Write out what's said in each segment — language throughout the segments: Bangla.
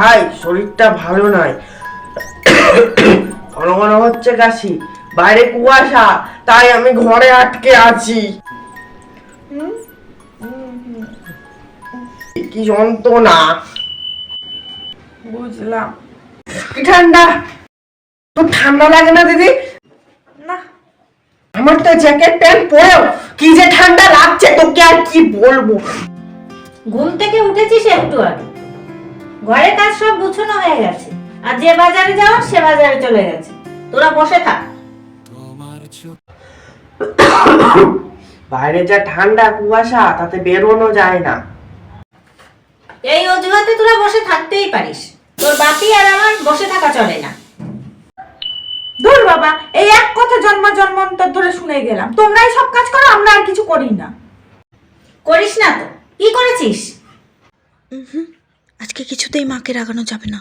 ভাই শরীরটা ভালো নয়, ঘন ঘন হচ্ছে কাশি, বাইরে কুয়াশা, তাই আমি ঘরে আটকে আছি। কি যন্ত্রণা। বুঝলাম। কি ঠান্ডা, তোর ঠান্ডা লাগে না দিদি? না, আমার তো জ্যাকেট প্যান্ট পরেও কি যে ঠান্ডা লাগছে, তোকে আর কি বলবো। ঘুম থেকে উঠেছিস একটু আগে, ঘরের কাজ সব গুছানো হয়ে গেছে, আর যে বাজারে যাওয়ার সে বাজারে চলে গেছে। তোরা বসে থাক। বাইরে যা ঠান্ডা কুয়াশা, তাতে বেরোনো যায় না। এই অজুহাতে তোরা বসে থাকতেই পারিস, তোর বাপি আর আমার বসে থাকা চলে না। ধুর বাবা, এই এক কথা জন্মান্তর ধরে শুনে গেলাম। তোমরাই সব কাজ করো, আমরা আর কিছু করি না। করিস না তো? কি করেছিস? আজকে কিছুতেই মাকে রাগানো যাবে না।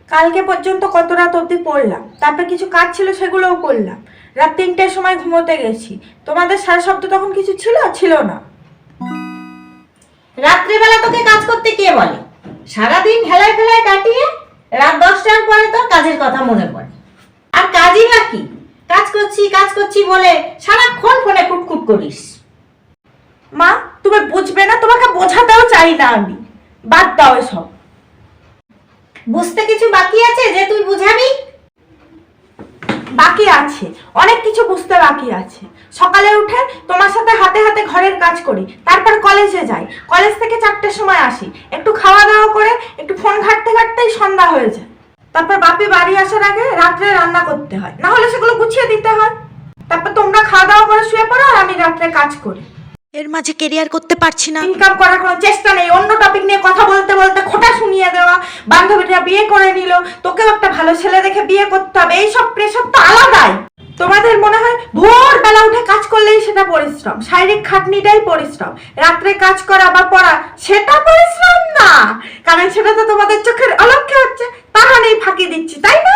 কালকে পর্যন্ত কত রাত অবধি পড়লাম, তারপর কিছু কাজ ছিল সেগুলোও করলাম। রাত 3টের সময় ঘুমোতে গেছি। তোমাদের সারা শব্দ তখন কিছু ছিল না। রাত্রিবেলা তোকে কাজ করতে কে বলে? সারাদিন হেলায় ফেলায় কাটিয়ে রাত 10টার পরে তোর কাজের কথা মনে পড়ে। আর কাজই বা কি? কাজ করছি বলে সারাক্ষণ ফোনে কুটকুট করিস। মা, তুমি বুঝবে না, তোমাকে বোঝাতেও চাই না আমি। বাদ দাও এসব। বুঝতে কিছু বাকি আছে যে তুই বুঝাবি? বাকি আছে, অনেক কিছু বুঝতে বাকি আছে। সকালে উঠে তোমার সাথে হাতে হাতে ঘরের কাজ করি, তারপর কলেজে যাই, কলেজ থেকে 4টের সময় আসি, একটু খাওয়া দাওয়া করে একটু ফোন ঘাঁটতে ঘাঁটতেই সন্ধ্যা হয়ে যায়। তারপর বাপি বাড়ি আসার আগে রাত্রে রান্না করতে হয়, না হলে সেগুলো গুছিয়ে দিতে হয়। তারপর তোমরা খাওয়া দাওয়া করে শুয়ে পড়ো, আর আমি রাত্রে কাজ করি। এর মাঝে কেরিয়ার করতে পারছি না। ইনকাম করার কোনো চেষ্টা নেই, অন্য টপিক নিয়ে কথা বলতে বলতে খোঁটা শুনিয়ে দেওয়া, বান্ধবীরা বিয়ে করে নিল, তোকেও একটা ভালো ছেলে দেখে বিয়ে করতে হবে, এইসব প্রেশার তো আলাদাই। তোমাদের মনে হয় ভোরবেলা উঠে কাজ করলেই সেটা পরিশ্রম, শারীরিক খাটনিটাই পরিশ্রম। রাত্রে কাজ করা বা পড়া সেটা পরিশ্রম না, কারণ সেটা তো তোমাদের চোখের অলক্ষ্যে হচ্ছে, তাহলেই ফাঁকি দিচ্ছি, তাই না?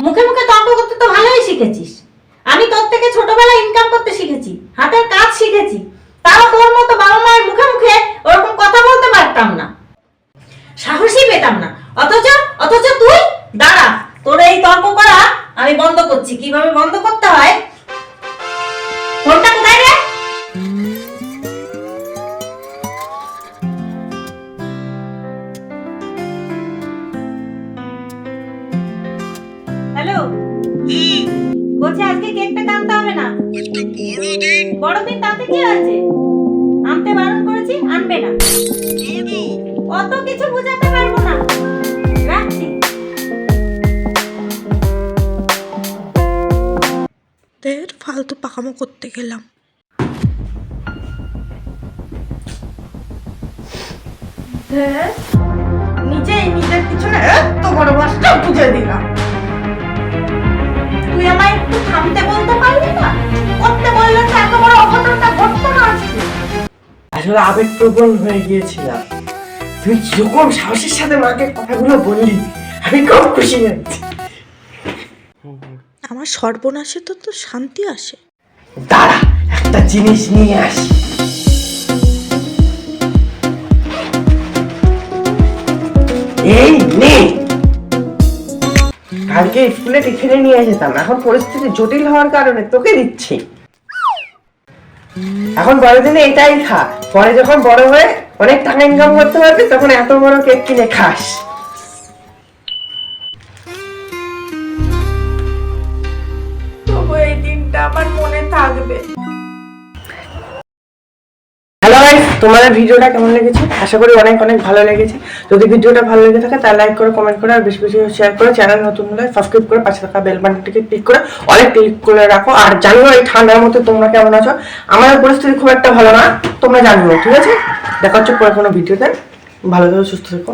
মুখে মুখে তর্ক করতে তো ভালোই শিখেছিস। আমি তোর থেকে ছোটবেলায় ইনকাম করতে শিখেছি, হাতের কাজ শিখেছি, তাও তোর মতো বাবা মায়ের মুখে মুখে ওরকম কথা বলতে পারতাম না, সাহসই পেতাম না। অথচ তুই দাঁড়া, তোর এই তর্ক করা আমি বন্ধ করছি। কিভাবে বন্ধ করতে হয়? ফোনটা কোথায় রে? হ্যালো, বলছি আজকে কেকটা টানতে হবে না। আজকে বড়দিন। বড়দিন তাতে কি আছে? আনতে বারণ করেছি, আনবে না। কেন? অত কিছু বুঝাতে পারবো না, রাখছি। দের ফালতু পাকামো করতে গেলাম। নিজের পিছনে এত বড় বাসটা বুঝে দিলাম। তুই আমায় একটু থামতে বলতে পারলি না? করতে বললে তো এত বড় অঘটনটা ঘটতো না আজকে। আসলে আবেগপ্রবণ হয়ে গিয়েছিলাম। তুই কিরকম সাহসের সাথে মাকে কথাগুলো বললি, আমি খুব খুশি হয়েছি। আমার সর্বনাশে তো শান্তি আসে। দাঁড়া, একটা জিনিস নিয়ে আসি। এই নে, কালকে স্কুলে টিফিনে নিয়ে যেতাম, এখন পরিস্থিতি জটিল হওয়ার কারণে তোকে দিচ্ছি। এখন বড়দিনে এটাই খা, পরে যখন বড় হয়ে অনেক টাকা ইনকাম করতে পারবি, তখন এত বড় কেক কিনে খাস। তবু এই দিনটা আমার মনে থাকবে। হ্যালো গাইস, তোমাদের ভিডিওটা কেমন লেগেছে? আশা করি অনেক অনেক ভালো লেগেছে। যদি ভিডিওটা ভালো লেগে থাকে তাহলে লাইক করো, কমেন্ট করো, আর বেশি বেশি শেয়ার করো। চ্যানেল নতুন হলে সাবস্ক্রাইব করে পাশে থাকা বেল বাটনটিকে ক্লিক করে অনেক ক্লিক করে রাখো। আর জানিও এই ঠান্ডার মধ্যে তোমরা কেমন আছো। আমাদের পরিস্থিতি খুব একটা ভালো না, তোমরা জানিও, ঠিক আছে? দেখা হচ্ছে পরে কোনো ভিডিওতে। ভালো থেকো, সুস্থ থেকো।